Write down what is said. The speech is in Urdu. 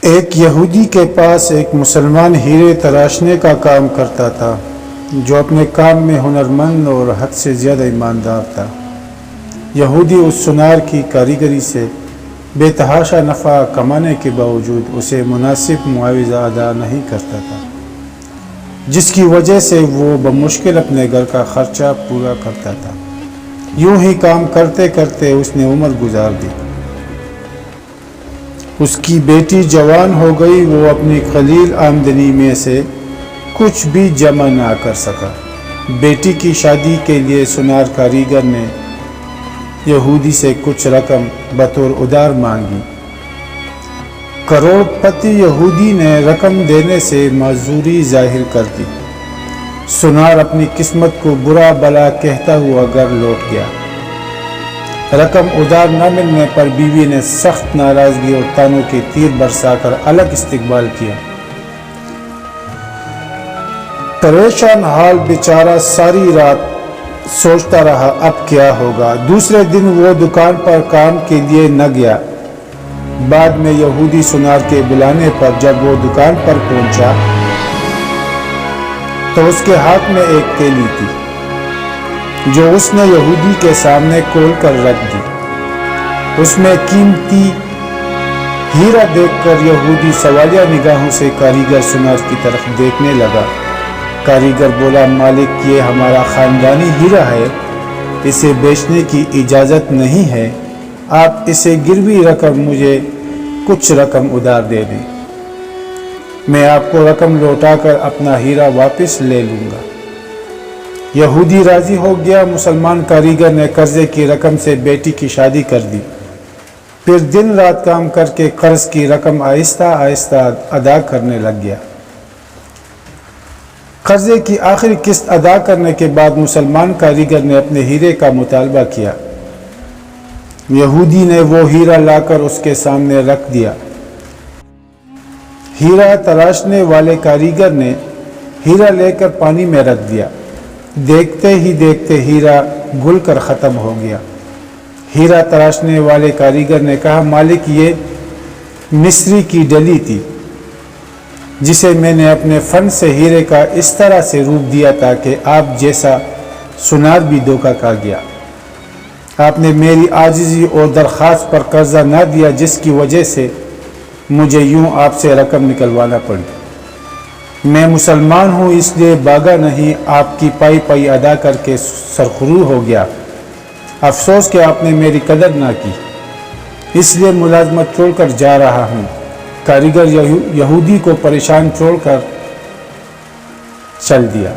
ایک یہودی کے پاس ایک مسلمان ہیرے تراشنے کا کام کرتا تھا جو اپنے کام میں ہنرمند اور حد سے زیادہ ایماندار تھا۔ یہودی اس سونار کی کاریگری سے بے تحاشا نفع کمانے کے باوجود اسے مناسب معاوضہ ادا نہیں کرتا تھا، جس کی وجہ سے وہ بمشکل اپنے گھر کا خرچہ پورا کرتا تھا۔ یوں ہی کام کرتے کرتے اس نے عمر گزار دی۔ اس کی بیٹی جوان ہو گئی، وہ اپنی قلیل آمدنی میں سے کچھ بھی جمع نہ کر سکا۔ بیٹی کی شادی کے لیے سونار کاریگر نے یہودی سے کچھ رقم بطور ادار مانگی۔ کروڑ پتی یہودی نے رقم دینے سے معذوری ظاہر کر دی۔ سونار اپنی قسمت کو برا بلا کہتا ہوا گھر لوٹ گیا۔ رقم ادار نہ ملنے پر بیوی نے سخت ناراضگی اور تانوں کے تیر برسا کر الگ استقبال کیا۔ پریشان حال بیچارہ ساری رات سوچتا رہا اب کیا ہوگا۔ دوسرے دن وہ دکان پر کام کے لیے نہ گیا۔ بعد میں یہودی سونار کے بلانے پر جب وہ دکان پر پہنچا تو اس کے ہاتھ میں ایک تیلی تھی جو اس نے یہودی کے سامنے کھول کر رکھ دی۔ اس میں قیمتی ہیرا دیکھ کر یہودی سوالیہ نگاہوں سے کاریگر سونار کی طرف دیکھنے لگا۔ کاریگر بولا، مالک یہ ہمارا خاندانی ہیرا ہے، اسے بیچنے کی اجازت نہیں ہے، آپ اسے گروی رکھ کر مجھے کچھ رقم ادار دے دیں، میں آپ کو رقم لوٹا کر اپنا ہیرا واپس لے لوں گا۔ یہودی راضی ہو گیا۔ مسلمان کاریگر نے قرضے کی رقم سے بیٹی کی شادی کر دی، پھر دن رات کام کر کے قرض کی رقم آہستہ آہستہ ادا کرنے لگ گیا۔ قرضے کی آخری قسط ادا کرنے کے بعد مسلمان کاریگر نے اپنے ہیرے کا مطالبہ کیا۔ یہودی نے وہ ہیرا لا کر اس کے سامنے رکھ دیا۔ ہیرا تراشنے والے کاریگر نے ہیرا لے کر پانی میں رکھ دیا۔ دیکھتے ہی دیکھتے ہیرا گل کر ختم ہو گیا۔ ہیرا تراشنے والے کاریگر نے کہا، مالک یہ مصری کی ڈلی تھی جسے میں نے اپنے فن سے ہیرے کا اس طرح سے روپ دیا تھا کہ آپ جیسا سونار بھی دھوکہ کھا گیا۔ آپ نے میری عاجزی اور درخواست پر قرضہ نہ دیا، جس کی وجہ سے مجھے یوں آپ سے رقم نکلوانا پڑی۔ میں مسلمان ہوں اس لیے باغا نہیں، آپ کی پائی پائی ادا کر کے سرخرو ہو گیا۔ افسوس کہ آپ نے میری قدر نہ کی، اس لیے ملازمت چھوڑ کر جا رہا ہوں۔ کاریگر یہودی کو پریشان چھوڑ کر چل دیا۔